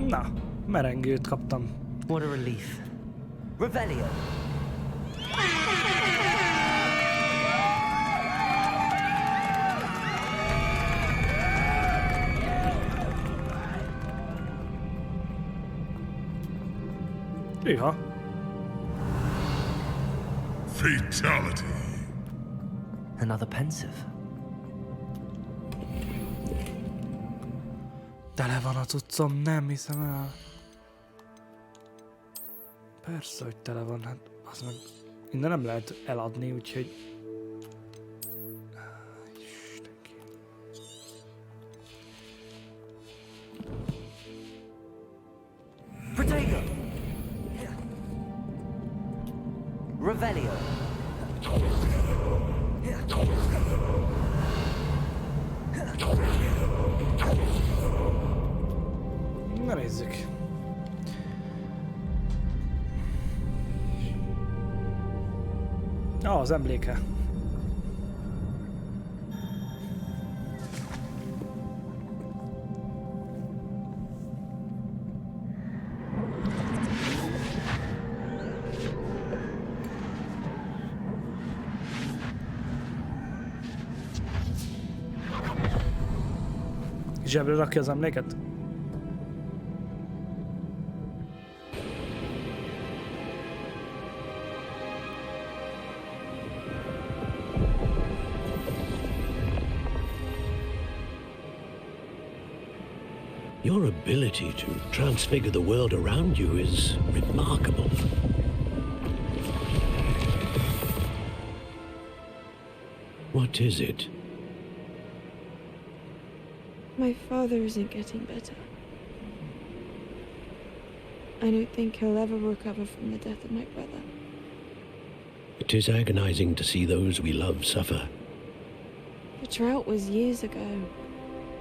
Na, merengőt kaptam. What a relief. Revelio. Hűha. Fatality. Another pensive. Tele van a cuccom, nem hiszem el. Persze, hogy tele van, hát az meg minden nem lehet eladni, úgyhogy... Istenkém. Protego. Revelio. Na nézzük. Az emléke. Zsebre rakja az emléket? Your ability to transfigure the world around you is remarkable. What is it? My father isn't getting better. I don't think he'll ever recover from the death of my brother. It is agonizing to see those we love suffer. The drought was years ago,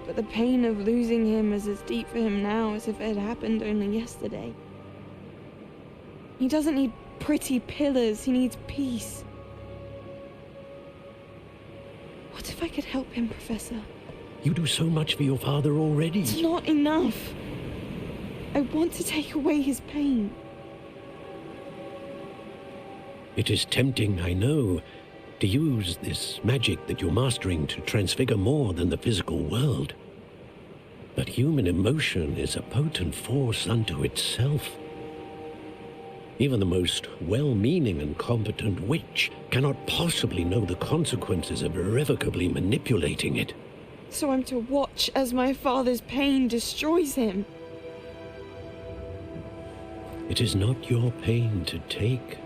but the pain of losing him is as deep for him now as if it had happened only yesterday. He doesn't need pretty pillars, he needs peace. What if I could help him, Professor? You do so much for your father already. It's not enough. I want to take away his pain. It is tempting, I know, to use this magic that you're mastering to transfigure more than the physical world. But human emotion is a potent force unto itself. Even the most well-meaning and competent witch cannot possibly know the consequences of irrevocably manipulating it. So I'm to watch as my father's pain destroys him. It is not your pain to take.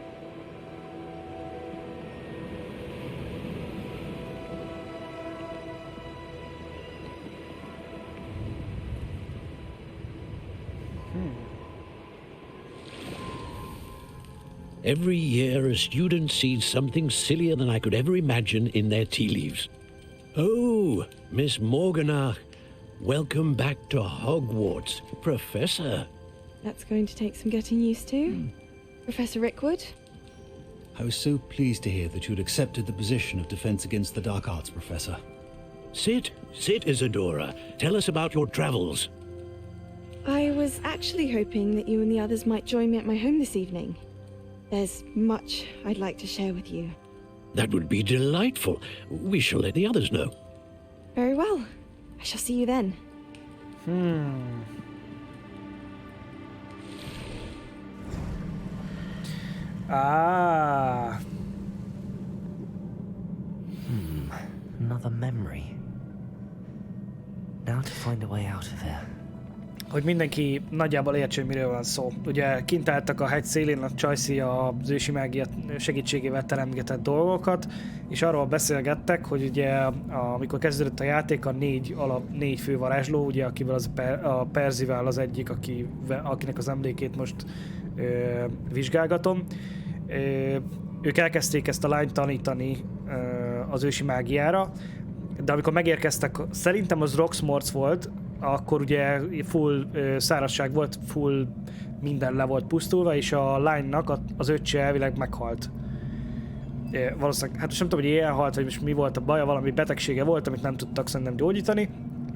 Every year a student sees something sillier than I could ever imagine in their tea leaves. Oh, Miss Morganach, welcome back to Hogwarts, Professor. That's going to take some getting used to. Professor Rickwood? I was so pleased to hear that you'd accepted the position of Defense Against the Dark Arts, Professor. Sit, Isadora. Tell us about your travels. I was actually hoping that you and the others might join me at my home this evening. There's much I'd like to share with you. That would be delightful. We shall let the others know. Very well. I shall see you then. Ah. Another memory. Now to find a way out of here. Hogy mindenki nagyjából értse, hogy miről van szó. Ugye kint álltak a hegy szélén, a Csajci az ősi mágia segítségével teremgetett dolgokat, és arról beszélgettek, hogy ugye amikor kezdődött a játék, a négy fő varázsló, ugye akivel a Percival az egyik, akinek az emlékét most vizsgálgatom, ők elkezdték ezt a lányt tanítani az ősi mágiára, de amikor megérkeztek, szerintem az Roxmorc volt, akkor ugye full szárazság volt, full minden le volt pusztulva, és a lánynak az öccse elvileg meghalt. Valószínűleg, hát most nem tudom, hogy ilyen halt, vagy most mi volt a baja, valami betegsége volt, amit nem tudtak szerintem gyógyítani,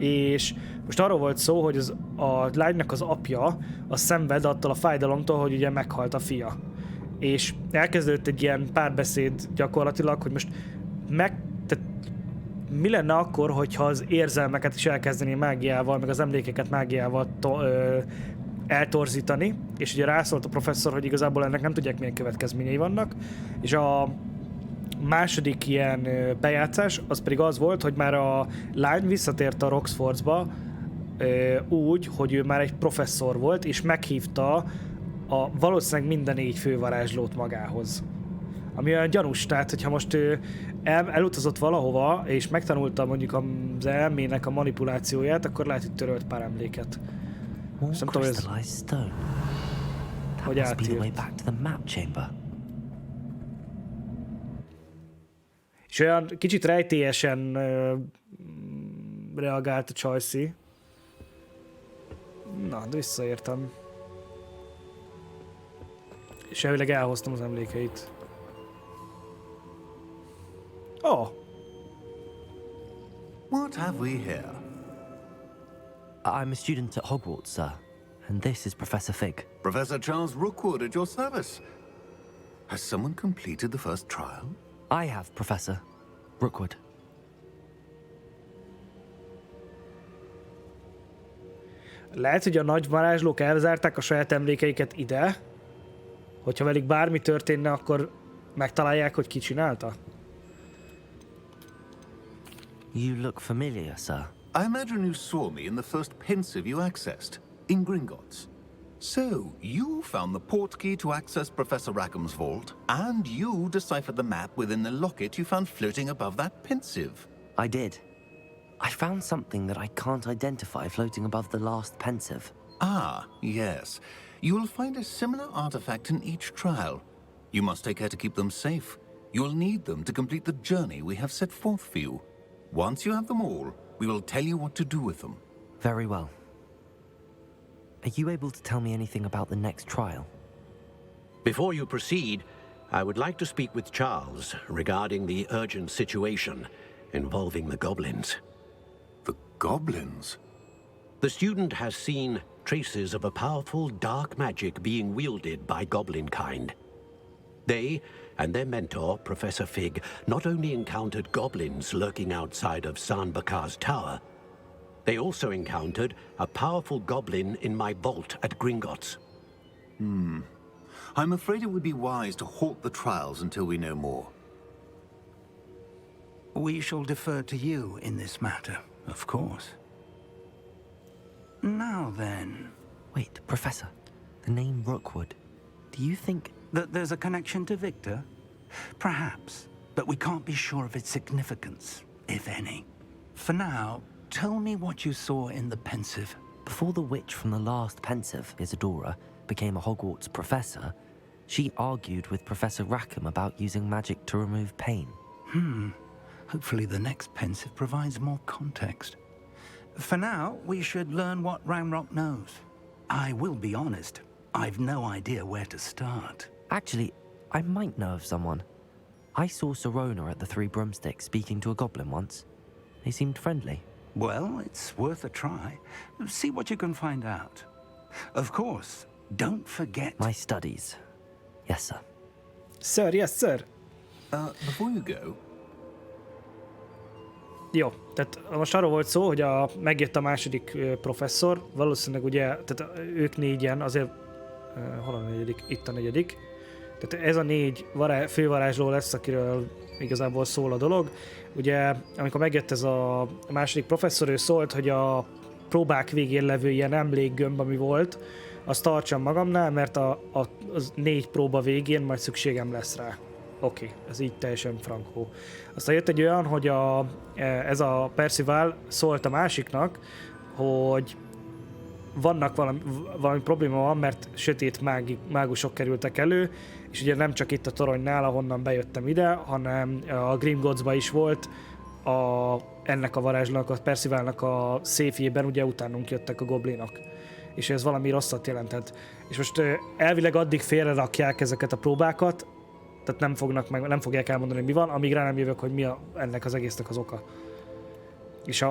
és most arról volt szó, hogy a lánynak az apja az szenved attól a fájdalomtól, hogy ugye meghalt a fia. És elkezdődött egy ilyen párbeszéd gyakorlatilag, hogy most tehát mi lenne akkor, hogyha az érzelmeket is elkezdené mágiával, meg az emlékeket mágiával eltorzítani, és ugye rászólt a professzor, hogy igazából ennek nem tudják, milyen következményei vannak, és a második ilyen bejátszás az pedig az volt, hogy már a lány visszatért a Roxfordsba úgy, hogy ő már egy professzor volt, és meghívta valószínűleg minden 4 fővarázslót magához. Ami olyan gyanús, tehát hogyha most ő elutazott valahova, és megtanulta mondjuk az elmének a manipulációját, akkor lehet, hogy törölt pár emléket. More Nem tudom, crystallized stone. That hogy must be the way átjött. back to the map chamber. És olyan kicsit rejtélyesen reagált a Chelsea. Na, de visszaértem. És elvileg elhoztam az emlékeit. Oh! What have we here? I'm a student at Hogwarts, sir, and this is Professor Fig. Professor Charles Rookwood at your service. Has someone completed the first trial? I have, Professor Rookwood. Lehet, hogy a nagy varázslók elzárták a saját emlékeiket ide, hogyha velük bármi történne, akkor megtalálják, hogy ki csinálta. You look familiar, sir. I imagine you saw me in the first pensive you accessed, in Gringotts. So, you found the portkey to access Professor Rackham's vault, and you deciphered the map within the locket you found floating above that pensive. I did. I found something that I can't identify floating above the last pensive. Ah, yes. You will find a similar artifact in each trial. You must take care to keep them safe. You will need them to complete the journey we have set forth for you. Once you have them all, we will tell you what to do with them. Very well. Are you able to tell me anything about the next trial? Before you proceed, I would like to speak with Charles regarding the urgent situation involving the goblins. The goblins? The student has seen traces of a powerful dark magic being wielded by goblin kind. They and their mentor, Professor Fig, not only encountered goblins lurking outside of Sanbakar's tower, they also encountered a powerful goblin in my vault at Gringotts. I'm afraid it would be wise to halt the trials until we know more. We shall defer to you in this matter, of course. Now then, Wait, Professor. The name Rookwood. Do you think... that there's a connection to Victor? Perhaps, but we can't be sure of its significance, if any. For now, tell me what you saw in the pensive. Before the witch from the last pensive, Isadora, became a Hogwarts professor, she argued with Professor Rackham about using magic to remove pain. Hopefully the next pensive provides more context. For now, we should learn what Ramrock knows. I will be honest, I've no idea where to start. Actually, I might know of someone. I saw Sirona at the Three Broomsticks speaking to a goblin once. They seemed friendly. Well, it's worth a try. See what you can find out. Of course, don't forget... My studies. Yes, sir. Sir, yes, sir. Before you go, Jó, tehát most arról volt szó, hogy megjött a második professzor, valószínűleg ugye, tehát ők négyen, azért, hol a negyedik? Itt a negyedik. Tehát ez a 4 fővarázsló lesz, akiről igazából szól a dolog. Ugye, amikor megjött ez a második professzor, ő szólt, hogy a próbák végén levő ilyen emlékgömb, ami volt, azt tartsam magamnál, mert az 4 próba végén majd szükségem lesz rá. Oké, ez így teljesen frankó. Aztán jött egy olyan, hogy ez a Percival szólt a másiknak, hogy vannak valami probléma van, mert sötét mágusok kerültek elő, és ugye nem csak itt a toronynál, ahonnan bejöttem ide, hanem a Gringottsba is volt ennek a varázslónak, a Percivalnak a széfjében, ugye utánunk jöttek a goblinok. És ez valami rosszat jelentett. És most elvileg addig félrerakják ezeket a próbákat, tehát nem fogják elmondani, hogy mi van, amíg rá nem jövök, hogy mi ennek az egésznek az oka. És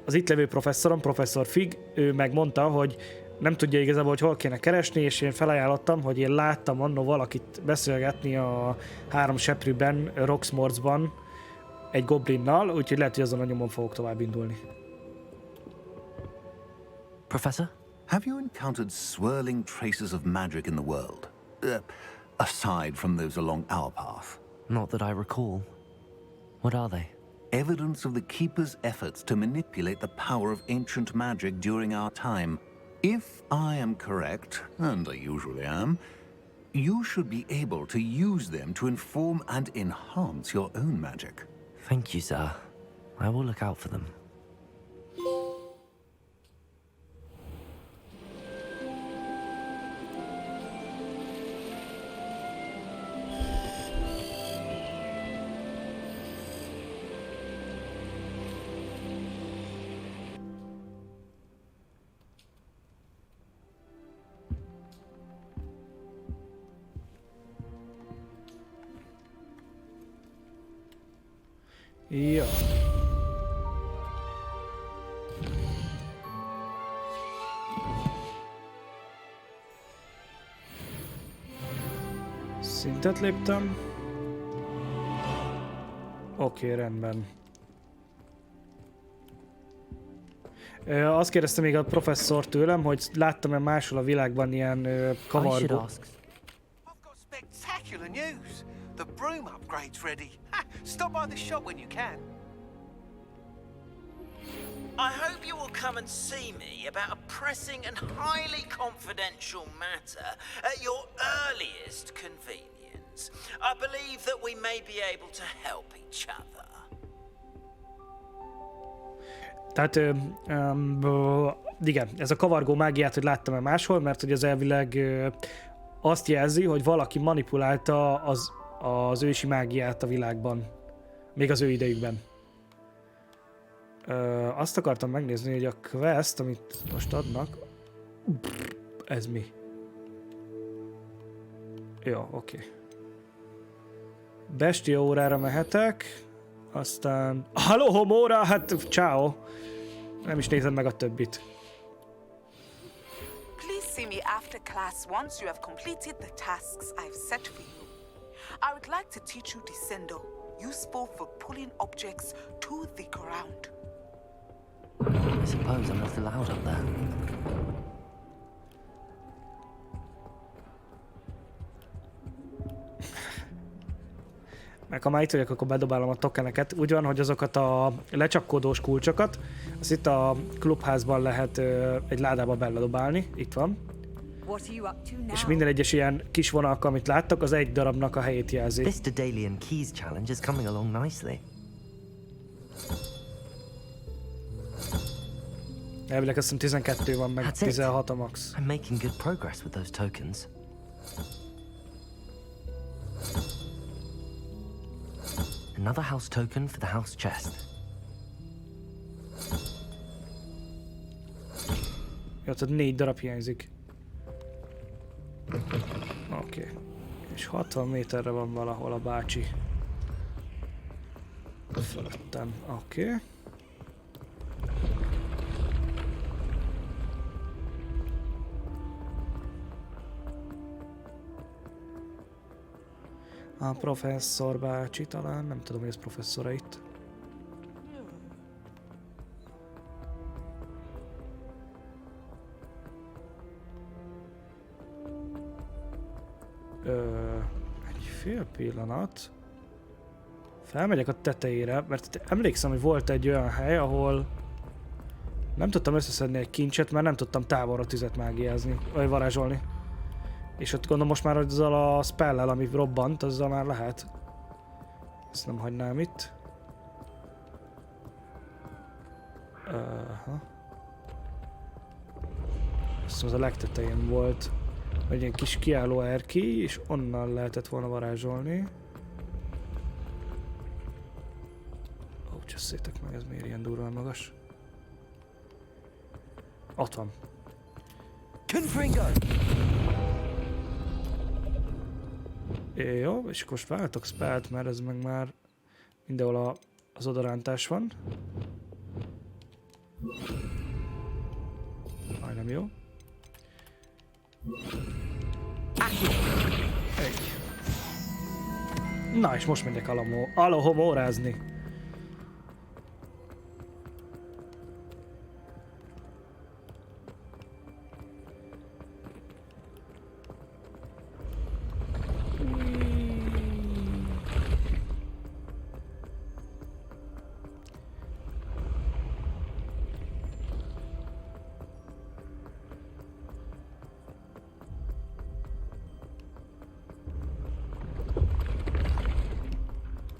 az itt levő professzorom, professzor Fig, ő megmondta, hogy nem tudja igazából, hogy hol kéne keresni, és én felajánlottam, hogy én láttam annó valakit beszélgetni a 3 seprűben, Roxmorsban egy goblinnal, úgyhogy lehet, hogy azon a nyomon fogok tovább indulni. Professor? Have you encountered swirling traces of magic in the world? Aside from those along our path? Not that I recall. What are they? Evidence of the Keeper's efforts to manipulate the power of ancient magic during our time. If I am correct, and I usually am, you should be able to use them to inform and enhance your own magic. Thank you, sir. I will look out for them. Ja. Szintet léptem. Oké, rendben. Azt kérdezte még a professzor tőlem, hogy láttam-e máshol a világban ilyen kavargó... The broom upgrade's ready. Stop by the shop when you can. I hope you will come and see me about a pressing and highly confidential matter at your earliest convenience. I believe that we may be able to help each other. Tehát, igen, ez a kavargó mágiát, hogy láttam-e máshol, mert hogy az elvileg azt jelzi, hogy valaki manipulálta az ősi mágiát a világban. Még az ő idejükben. Azt akartam megnézni, hogy a quest, amit most adnak... Ez mi? Jó, oké. Bestia órára mehetek. Aztán... Alohomora! Hát, ciao! Nem is nézem meg a többit. Please see me after class once you have completed the tasks I've set for you. I would like to teach you descendo, useful for pulling objects to the ground. I suppose I'm not allowed up there. Meg ha már itt vagyok, akkor bedobálom a tokeneket. Úgy van, hogy azokat a lecsapkodós kulcsokat, azt itt a klubházban lehet egy ládába beledobálni. Itt van. És minden egyes ilyen kis vonalka, amit láttak, az egy darabnak a helyét jelzi. This Daedalian Keys challenge is coming along nicely. Elvileg azt hiszem 12 van, meg 16 a max. I'm making good progress with those tokens. Another house token for the house chest. Jó, tehát 4 darab hiányzik. Oké. És 60 méterre van valahol a bácsi. Fölöttem. Oké. A professzor bácsi talán, nem tudom, hogy ez professzora itt. Egy fél pillanat. Felmegyek a tetejére, mert emlékszem, hogy volt egy olyan hely, ahol nem tudtam összeszedni egy kincset, mert nem tudtam távolra tüzet mágiázni, vagy varázsolni. És ott gondolom most már azzal a spellel, ami robbant, azzal már lehet. Ezt nem hagynám itt. Azt hiszem, az a legtetején volt. Egy ilyen kis kiálló erkély, és onnan lehetett volna varázsolni. Ó, csösszétek meg, ez miért ilyen durván magas? Ott van. Jó, és most váltok spellt, mert ez meg már mindenhol az odarántás van. nem jó. Egy. Na, és most megyek alohomorázni.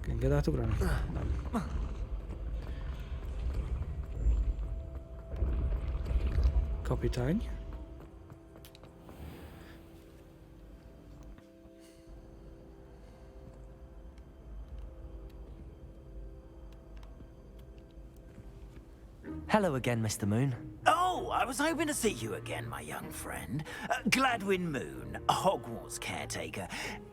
Engedd átugrani? Nem. Kapitány. Hello again, Mr. Moon. Oh, I was hoping to see you again, my young friend. Gladwin Moon, Hogwarts caretaker,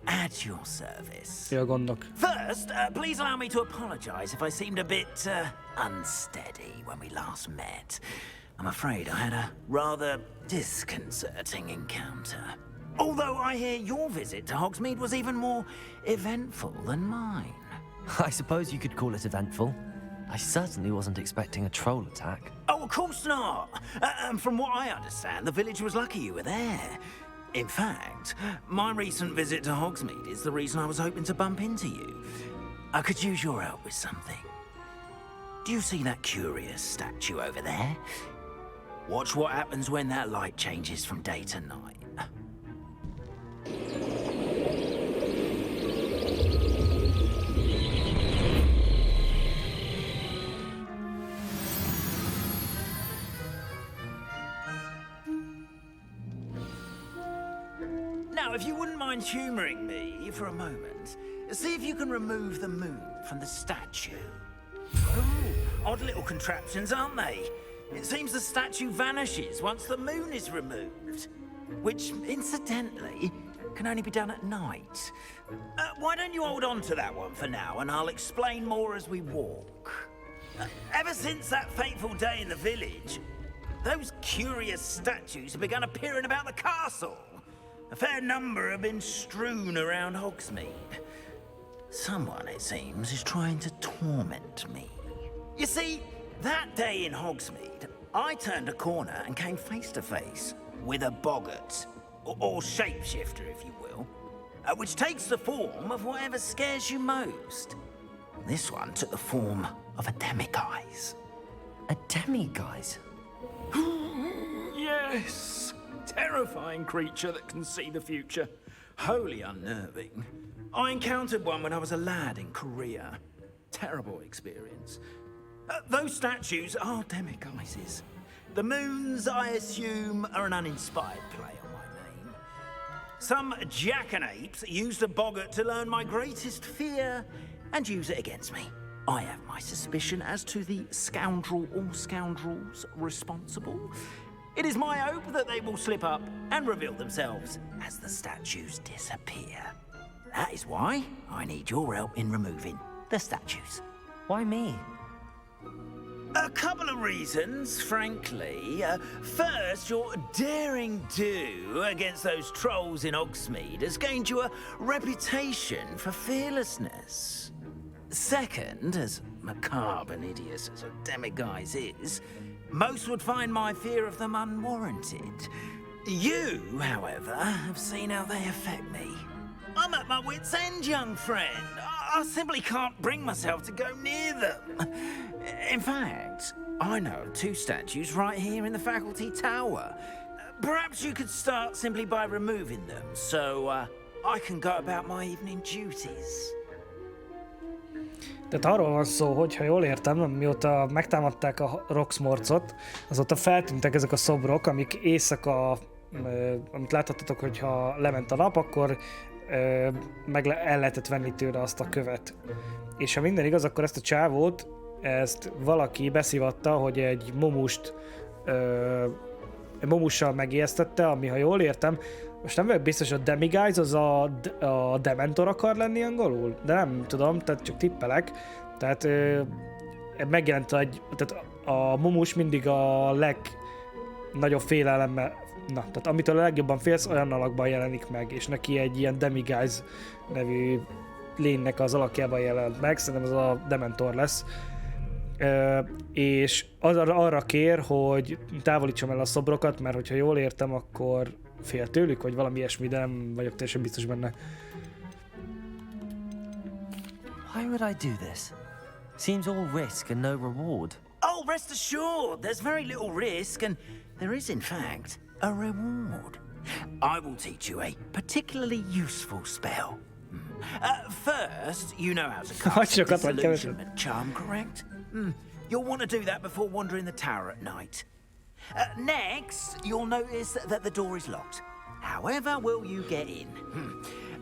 at your service. Ja, gondok. First, please allow me to apologize if I seemed a bit unsteady when we last met. I'm afraid I had a rather disconcerting encounter. Although I hear your visit to Hogsmeade was even more eventful than mine. I suppose you could call it eventful. I certainly wasn't expecting a troll attack. Oh, of course not. And from what I understand, the village was lucky you were there. In fact, my recent visit to Hogsmeade is the reason I was hoping to bump into you. I could use your help with something. Do you see that curious statue over there? Watch what happens when that light changes from day to night. Now, if you wouldn't mind humouring me for a moment, see if you can remove the moon from the statue. Ooh, odd little contraptions, aren't they? It seems the statue vanishes once the moon is removed. Which, incidentally, can only be done at night. Why don't you hold on to that one for now, and I'll explain more as we walk. Ever since that fateful day in the village, those curious statues have begun appearing about the castle. A fair number have been strewn around Hogsmeade. Someone, it seems, is trying to torment me. You see, that day in Hogsmeade, I turned a corner and came face to face with a boggart, or shapeshifter, if you will, which takes the form of whatever scares you most. This one took the form of a demiguise. A demiguise? Yes! Terrifying creature that can see the future. Wholly unnerving. I encountered one when I was a lad in Korea. Terrible experience. Those statues are demiguises. The moons, I assume, are an uninspired play on my name. Some jackanapes used a boggart to learn my greatest fear and use it against me. I have my suspicion as to the scoundrel or scoundrels responsible. It is my hope that they will slip up and reveal themselves as the statues disappear. That is why I need your help in removing the statues. Why me? A couple of reasons, frankly. First, your daring do against those trolls in Hogsmeade has gained you a reputation for fearlessness. Second, as macabre and hideous as a demiguise is, most would find my fear of them unwarranted. You, however, have seen how they affect me. I'm at my wit's end, young friend. I simply can't bring myself to go near them. In fact, I know of two statues right here in the faculty tower. Perhaps you could start simply by removing them, so I can go about my evening duties. Tehát arról van szó, hogy ha jól értem, mióta megtámadták a Roxmorcot, azóta feltűntek ezek a szobrok, amik éjszaka, amit láthattatok, hogyha lement a nap, akkor el lehetett venni tőle azt a követ. És ha minden igaz, akkor ezt a csávót, ezt valaki beszívatta, hogy egy mumussal megijesztette, ami, ha jól értem, most nem vagyok biztos, hogy a demiguise az a dementor akar lenni angolul, de nem tudom, tehát csak tippelek. Tehát megjelent tehát a mumus mindig a nagyobb félelemmel, tehát amitől a legjobban félsz, olyan alakban jelenik meg, és neki egy ilyen Demiguise nevű lénynek az alakjában jelent meg, szerintem ez a Dementor lesz. És arra kér, hogy távolítsam el a szobrokat, mert hogyha jól értem, akkor fél tőlük, vagy valami ilyesmi, de nem vagyok teljesen biztos benne. Why would I do this? Seems all risk and no reward. Oh, rest assured, there's very little risk, and there is, in fact, a reward. I will teach you a particularly useful spell. First, you know how to cast a disillusionment charm, correct? You'll want to do that before wandering the tower at night. Next, you'll notice that the door is locked. However will you get in?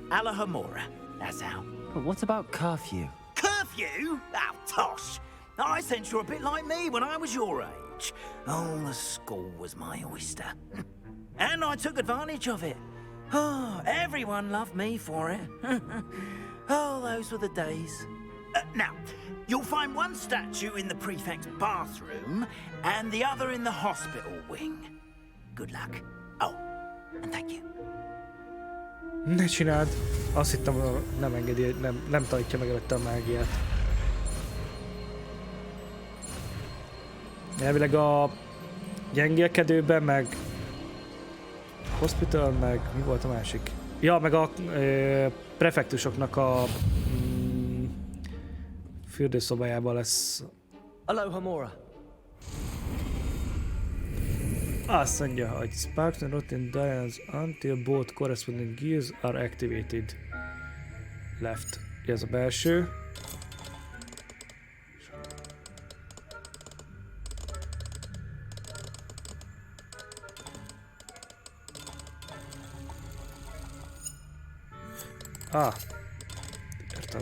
Alohomora, that's how. But what about curfew? Curfew? Oh, tosh! I sense you're a bit like me when I was your age. Oh, the school was my oyster. And I took advantage of it. Oh, everyone loved me for it. Oh, those were the days. Now, you'll find one statue in the prefect's bathroom and the other in the hospital wing. Good luck. Oh, and thank you. Ne csináld! Azt hittem, nem engedi, nem tanítja meg előtte a mágiát. Elvileg a gyengélkedőben, meg hospital, meg mi volt a másik? Ja, meg a prefektusoknak a fürdőszobájában lesz. Alohomora. Azt mondja, hogy sparks and rotten dials until both corresponding gears are activated. Left. Ez a belső. Értem.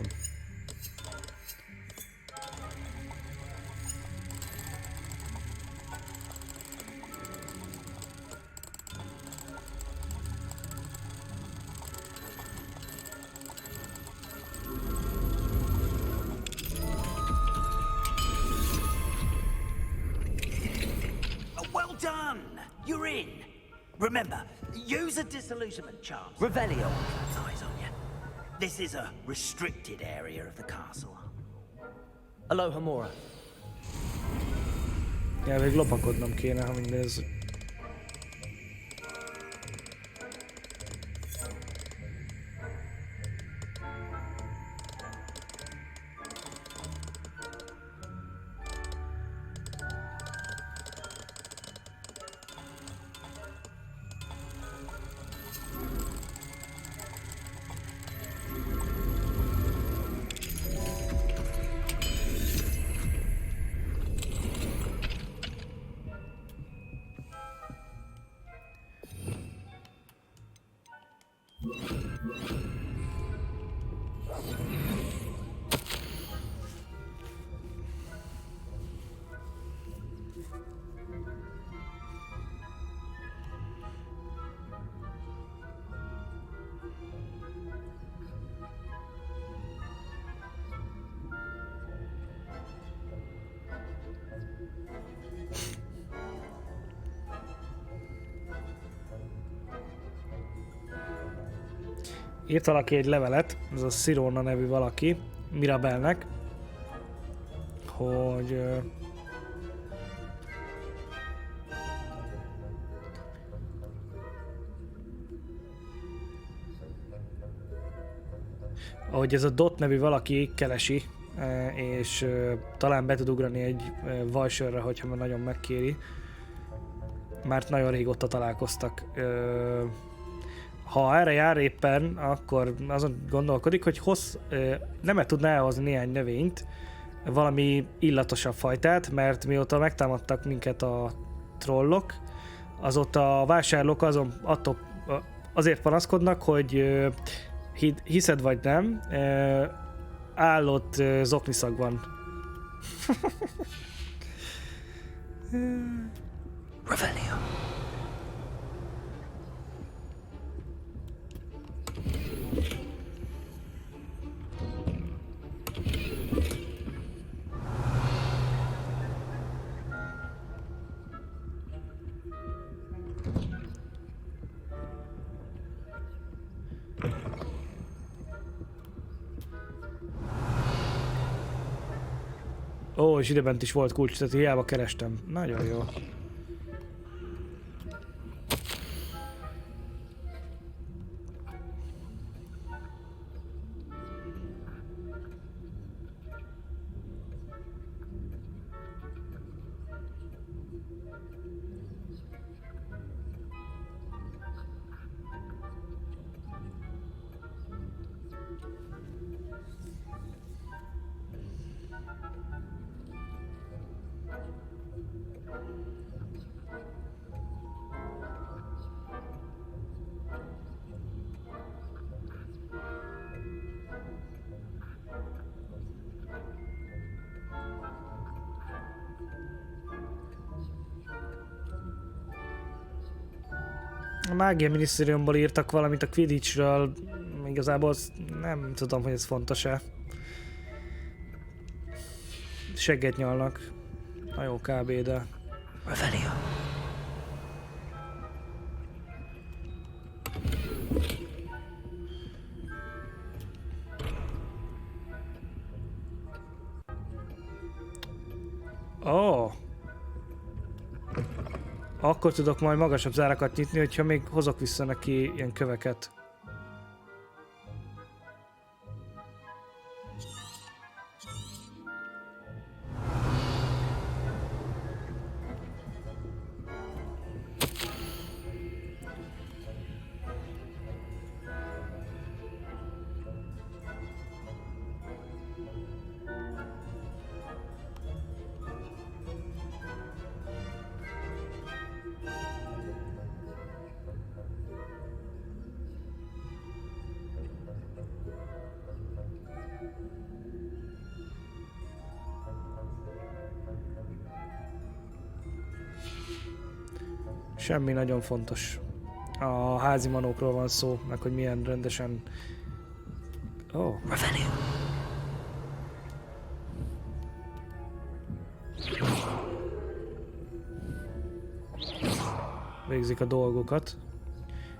Well done! You're in. Remember, use a disillusionment charm. Revelio. Eyes on you. This is a restricted area of the castle. Alohomora. Ja, még lopakodnom kéne, ha mindez. Írt valaki egy levelet, ez a Sirona nevű valaki, Mirabelnek, hogy ahogy ez a Dot nevű valaki keresi, és talán be tud ugrani egy vajsörre, hogyha már nagyon megkéri, mert nagyon régóta találkoztak. Ha erre jár éppen, akkor azon gondolkodik, hogy nem tudná elhozni néhány növényt, valami illatosabb fajtát, mert mióta megtámadtak minket a trollok, azóta a vásárlók azért panaszkodnak, hogy hiszed vagy nem, állott zokniszag van. Revelio. Ó, és idebent is volt kulcs, tehát hiába kerestem. Nagyon jó. A mágia minisztériumból írtak valamit a Quidditchről, igazából nem tudom, hogy ez fontos-e. Segget nyalnak. Na jó, kb. De... Revelio. Oh. Akkor tudok majd magasabb zárakat nyitni, hogyha még hozok vissza neki ilyen köveket. Semmi nagyon fontos. A házi manókról van szó, meg hogy milyen rendesen... Oh. Revelio. Végzik a dolgokat.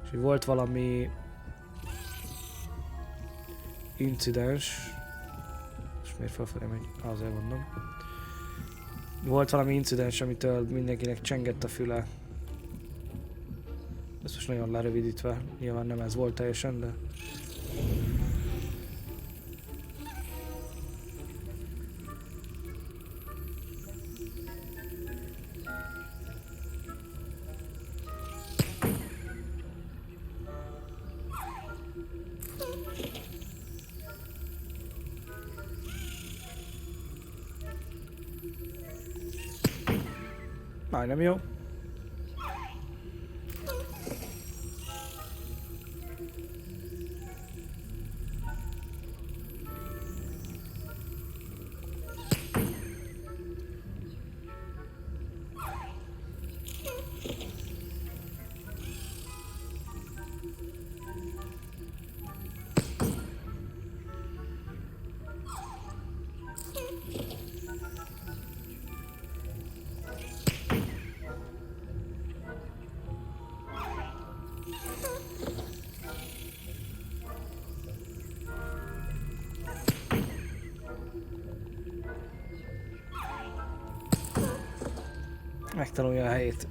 És hogy volt valami... incidens. És miért felfelé megy? Azért mondom. Volt valami incidens, amitől mindenkinek csengett a füle. Ez most nagyon lerövidítve, nyilván nem ez volt teljesen, de... Majdnem jó. Megtanulja a helyét.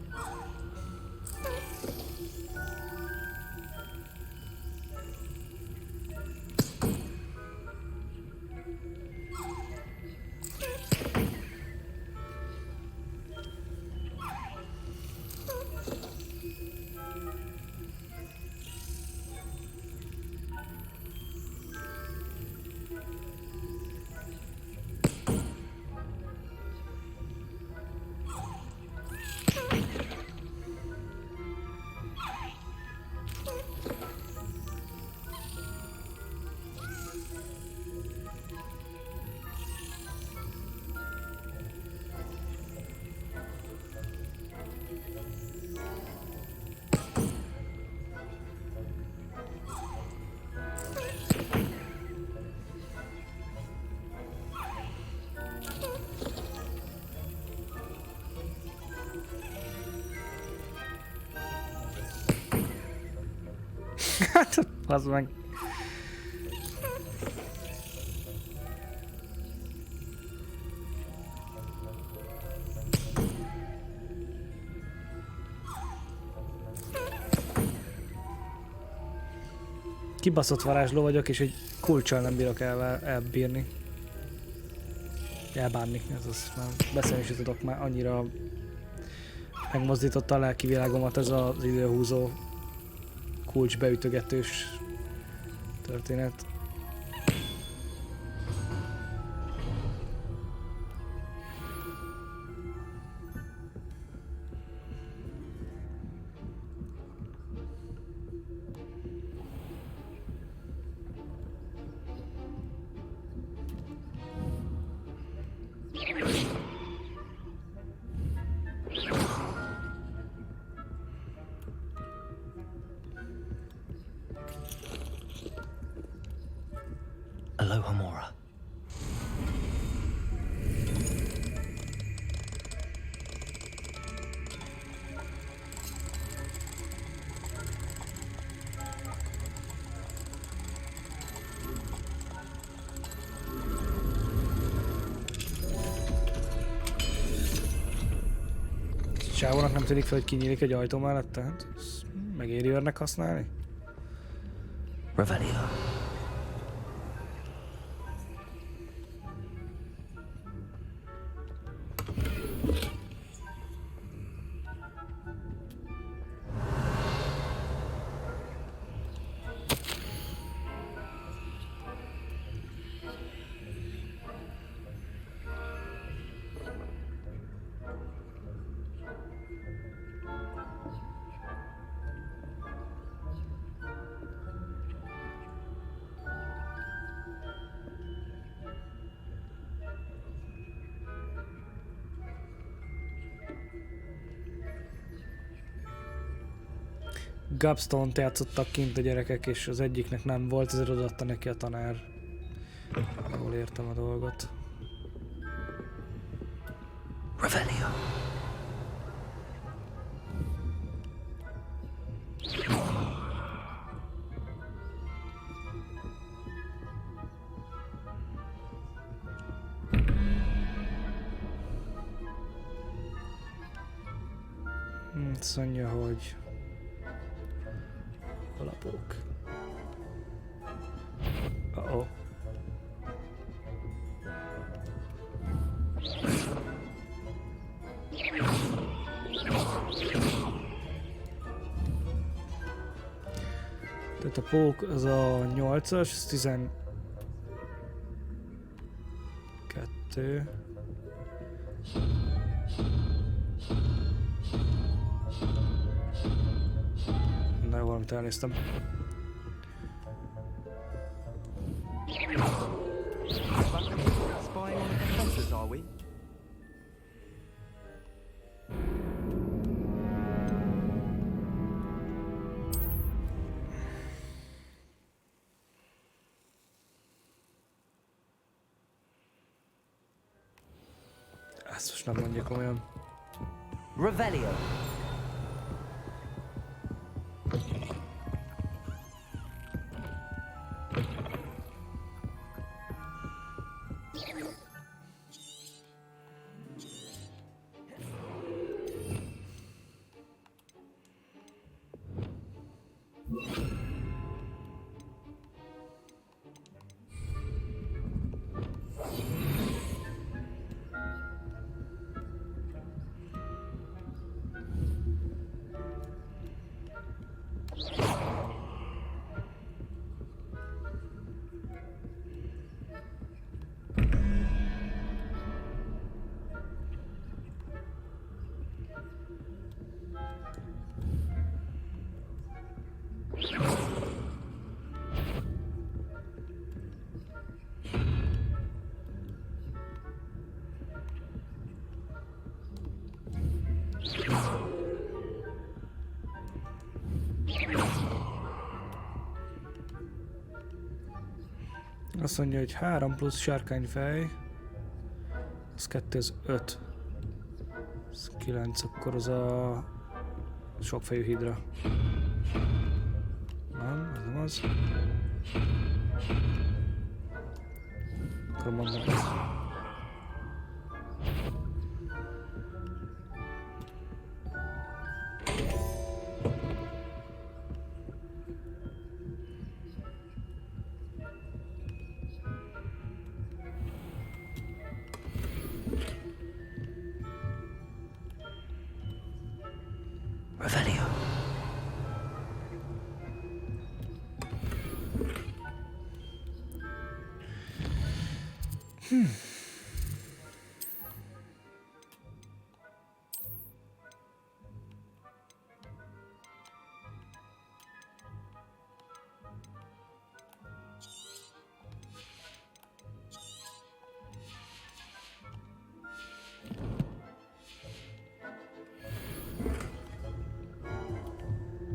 Hát, az meg. kibaszott varázsló vagyok, és egy kulccsal nem bírok elbírni. Elbánni, ez az, már beszélni is tudok, már annyira megmozdította a lelki világomat ez az időhúzó kulcs beütögetős történet. Alohomora. Csávónak nem tűnik fel, hogy kinyílik egy ajtó mellett, tehát megéri őrnek használni? Revelio. Gabstone-t játszottak kint a gyerekek, és az egyiknek nem volt, ezért odaadta neki a tanár. Jól értem a dolgot. Revelio. Azt mondja, hogy alapok. Uh-oh. Tehát a pók az a 8-as, ez 12. Na, valamit elnéztem. Ezt most nem mondja komolyan. Revelio. Azt mondja, hogy 3 plusz sárkányfej, az 2, az 5. Az 9, akkor az a sokfejű hidra. Nem, ez nem az. Akkor mondom. Revelio.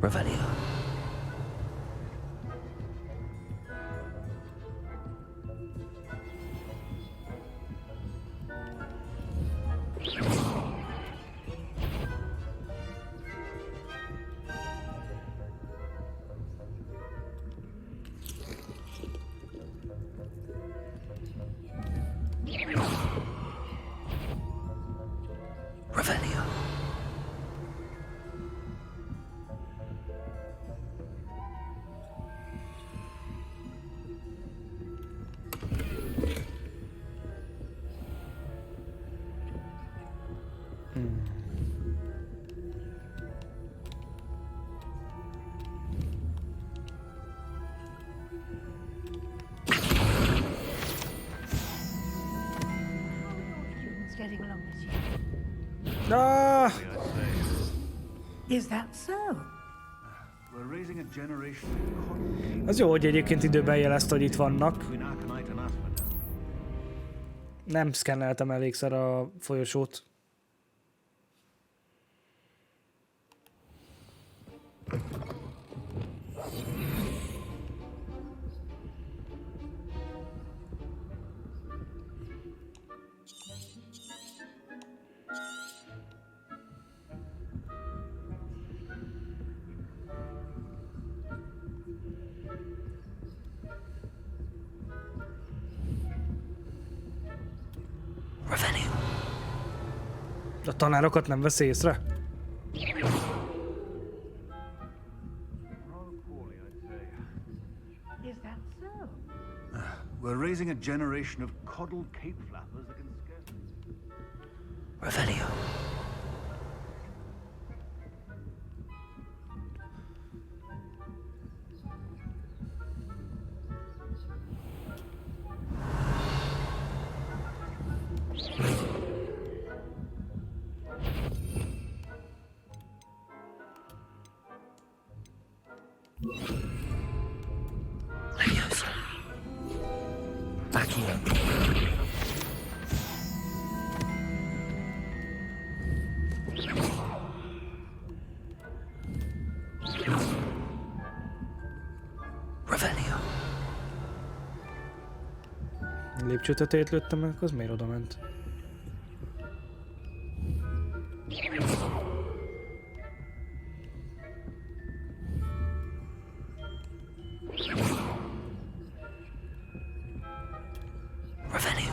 Revelio. Revelio. Getting along with you. Ah! Is that so? We're raising a generation. Az jó, hogy egyébként időben jelezte, hogy itt vannak. Nem szkenneltem elégszer a folyosót. Revelio. A tanárokat nem vesz észre? Is that so? We're raising a generation of coddled cape flappers that can scarcely... Revelio. Leviosa. Back here. Revelio. Lépcsőtetejét lőttem meg, az miért oda ment? Revelio.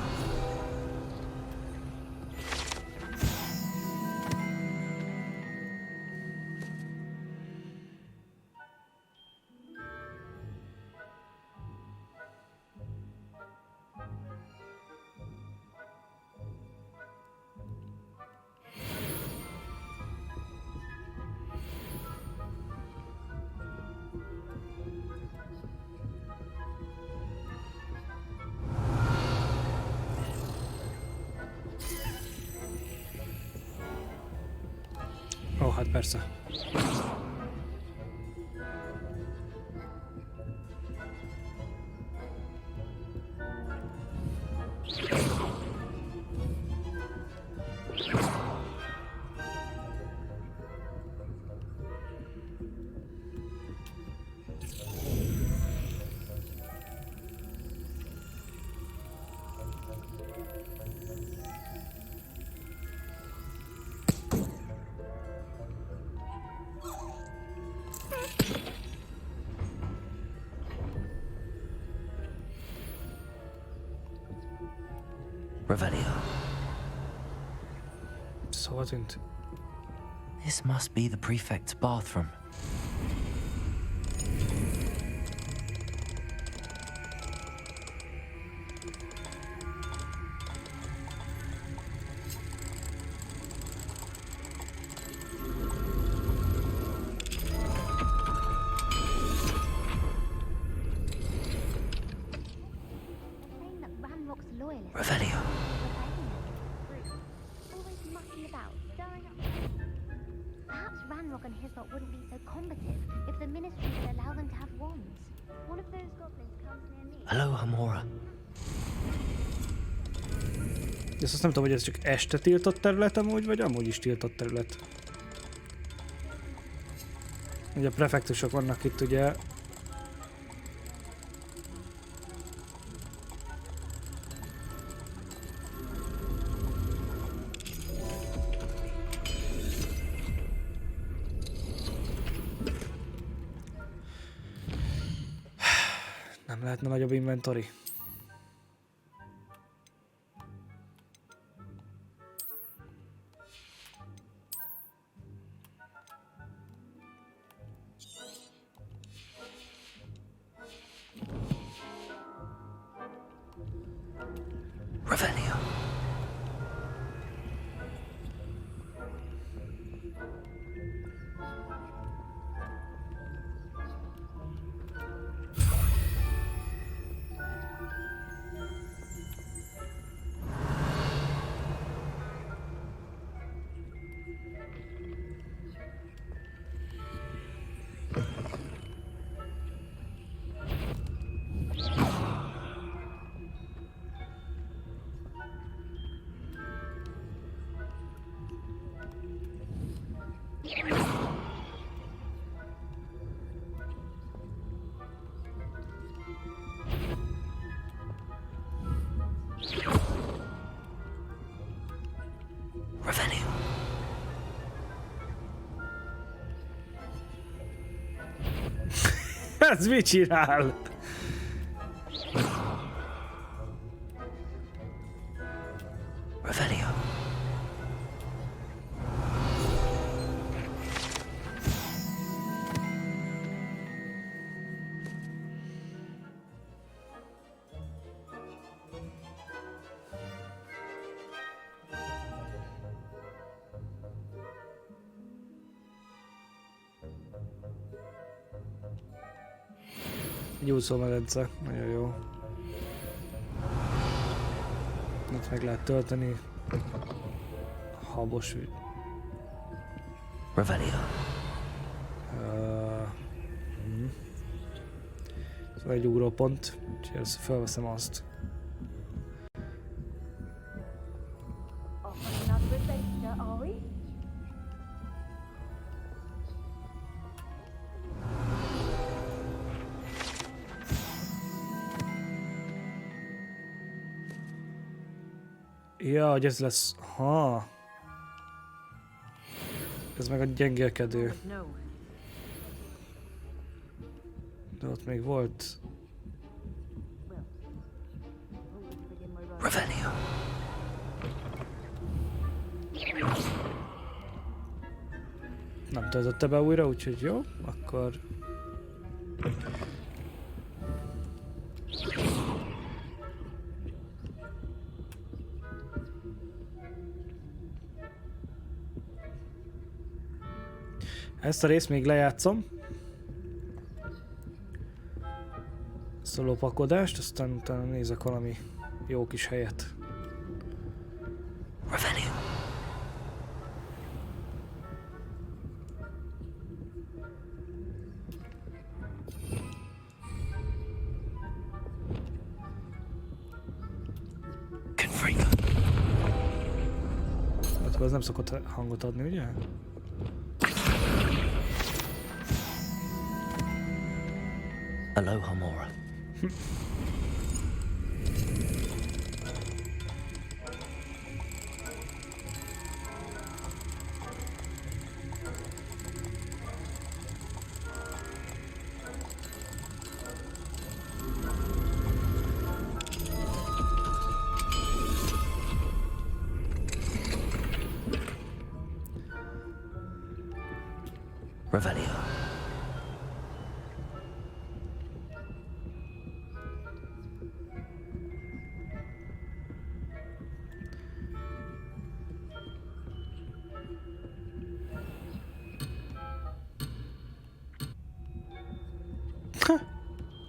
Ó, hát persze. Revelio. Szóval tűnt. This must be the prefect's bathroom. and Hislop wouldn't be so combative if the ministry would allow them to have wands. One of those goblins comes near me. Alohomora. De azt nem tudom, hogy ez csak este tiltott terület amúgy, vagy amúgy is tiltott terület. Ugye a prefektusok vannak itt, ugye. Nem lehetne nagyobb inventory? Ez mit csinál? Revelio. Egy úszómedence, nagyon jó. Itt meg lehet tölteni. Habos ügy. Revelio. Ez egy ugrópont, úgyhogy ezt felveszem azt. Ja, hogy ez lesz... Ha. Ez meg a gyengélkedő. De ott még volt... Revelio. Nem töltötte be újra, úgyhogy jó, akkor... Ezt a részt még lejátszom. Ezt a lopakodást, aztán utána nézek valami jó kis helyet. Revelio. Hát ez nem szokott hangot adni, ugye? Alohomora. Revelio.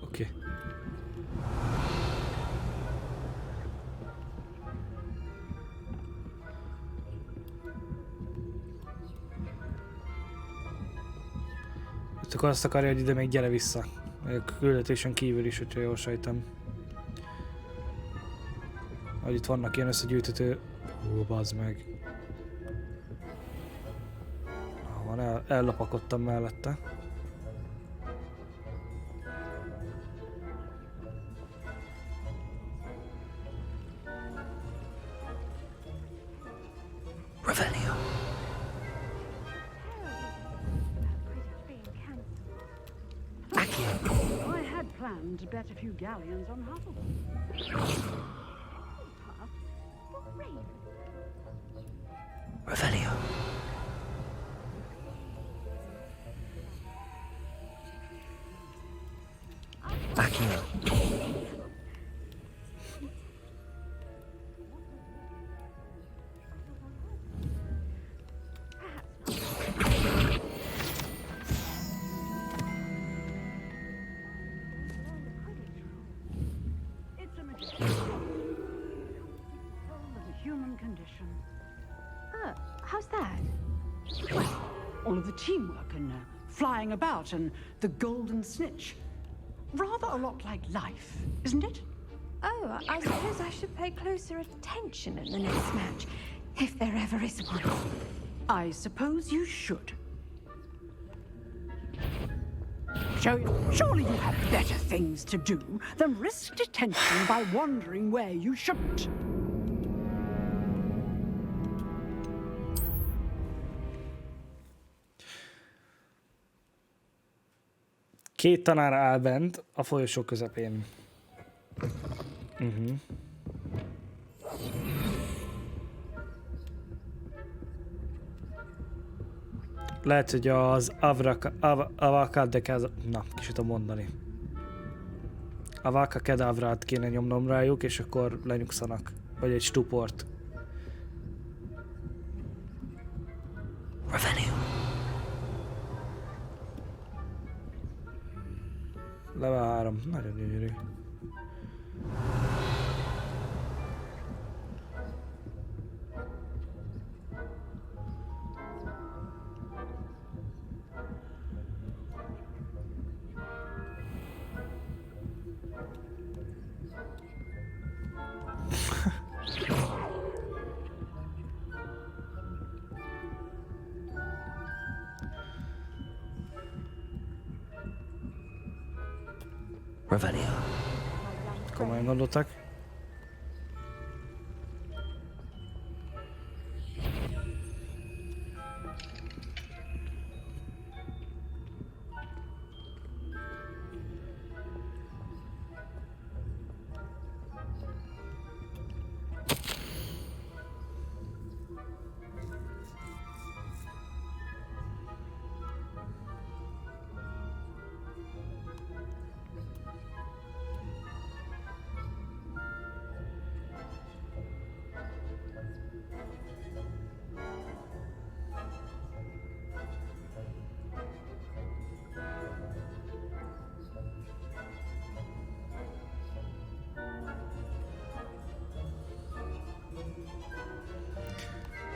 Oké. Akkor azt akarja, hogy ide még gyere vissza. A küldetésen kívül is, hogyha jól sejtem. Hogy itt vannak ilyen összegyűjtető... Hú, bazd meg. Van, ellapakodtam mellette. Revelio. I had planned to bet a few galleons on Hufflepuff. Revelio. Accio. How's that? Well, all of the teamwork and flying about and the golden snitch. Rather a lot like life, isn't it? Oh, I suppose I should pay closer attention in the next match, if there ever is one. I suppose you should. Surely you have better things to do than risk detention by wandering where you shouldn't. Két tanár áll bent a folyosó közepén. Lehet, hogy az na, ki sem tudom mondani. Avaka kedavrát kéne nyomnom rájuk, és akkor lenyugszanak. Vagy egy stuport. Revelio. Level 3. Nagyon gyönyörű. Revelio. Komolyan gondoltak.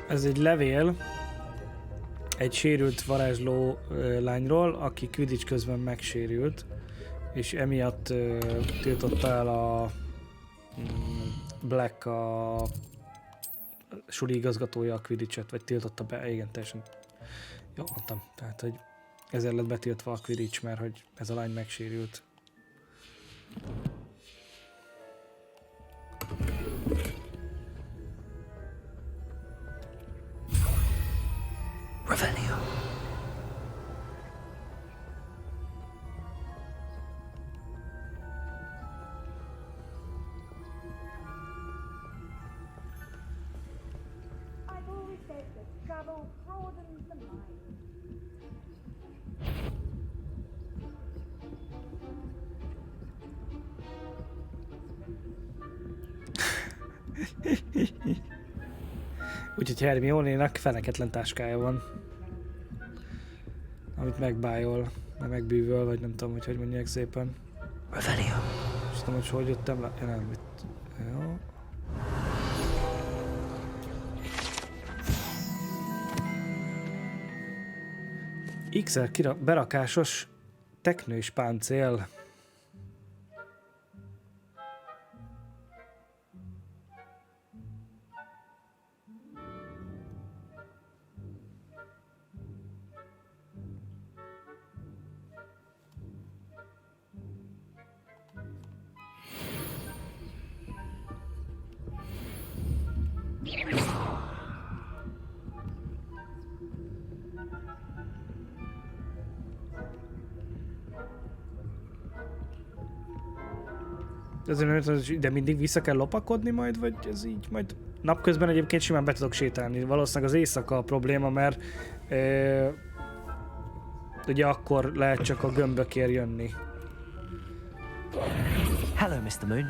Ez egy levél egy sérült varázsló lányról, aki Quidditch közben megsérült, és emiatt tiltotta el a Black, a suli igazgatója a Quidditch-et, vagy tiltotta be, igen, teljesen jó mondtam. Tehát, hogy ezért lett betiltva a Quidditch, mert hogy ez a lány megsérült. Revelio. I've always said that travel broadens the mind. Úgyhogy Hermione-nak feneketlen táskája van. Amit megbájol, vagy megbűvöl, vagy nem tudom, hogy mondják szépen. Revelio. És tudom, hogy jöttem le. Ja, nem, itt. Jó. XR berakásos teknős páncél. De mindig vissza kell lopakodni majd, vagy ez így majd napközben egyébként simán be tudok sétálni. Valószínűleg az éjszaka a probléma, mert ugye akkor lehet csak a gömbökért jönni. Hello, Mr. Moon.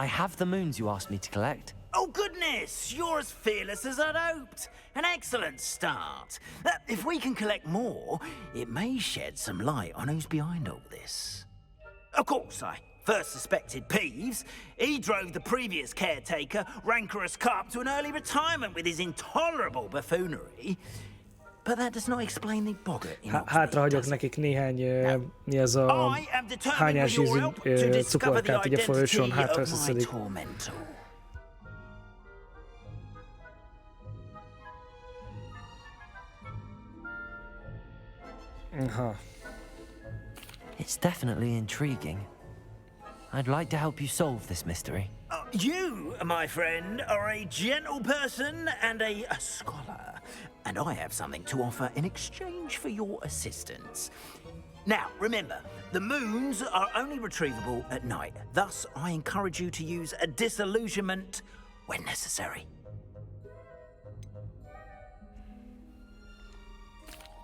I have the moons you asked me to collect. Oh goodness, you're as fearless as I'd hoped. An excellent start. If we can collect more, it may shed some light on who's behind all this. Of course, I first suspected Peeves. He drove the previous caretaker, Rancorous Carp, to an early retirement with his intolerable buffoonery. But that does not explain the boggart. Hátrahagyok nekik néhány, mi ez a hányás ízű cukorkát, ugye folyosón hátra összeszedik. Aha. It's definitely intriguing. I'd like to help you solve this mystery. You, my friend, are a gentle person and a scholar, and I have something to offer in exchange for your assistance. Now, remember, the moons are only retrievable at night. Thus, I encourage you to use a disillusionment when necessary.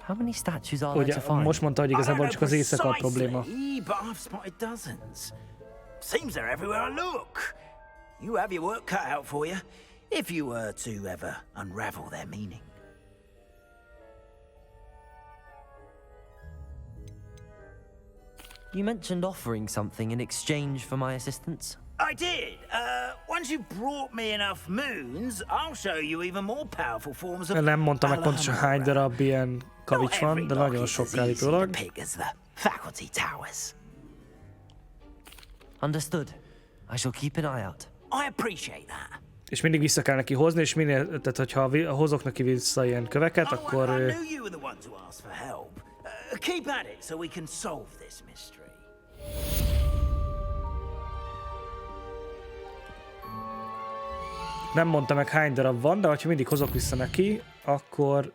How many statues are there to find? Most mondta, hogy igazából csak az éjszaka a probléma. But I've spotted dozens. Seems they're everywhere I look. You have your work cut out for you, if you were to ever unravel their meaning. You mentioned offering something in exchange for my assistance. I did. Once you brought me enough moons, I'll show you even more powerful forms of Nem mondta meg pontosan hány darab ilyen kavics van, de nagyon sok állítólag. Faculty towers. Understood. I shall keep an eye out. I appreciate that. És mindig vissza kell neki hozni, és minél, tehát hogyha hozok neki vissza ilyen köveket, akkor... I knew you were the one to ask for help. Keep at it so we can solve this mystery. Nem mondta meg hány darab van, de ha mindig hozok vissza neki, akkor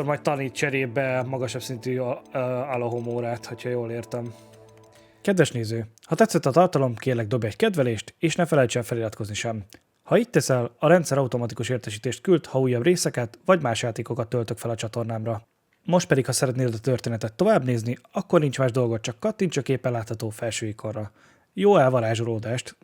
majd tanít cserébe magasabb szintű Alohomorát, hogyha jól értem. Kedves néző, ha tetszett a tartalom, kérlek dobj egy kedvelést, és ne felejts el feliratkozni sem. Ha így teszel, a rendszer automatikus értesítést küld, ha újabb részeket vagy más játékokat töltök fel a csatornámra. Most pedig, ha szeretnéd a történetet tovább nézni, akkor nincs más dolgot, csak kattints a képen látható felső ikonra. Jó elvarázsolódást!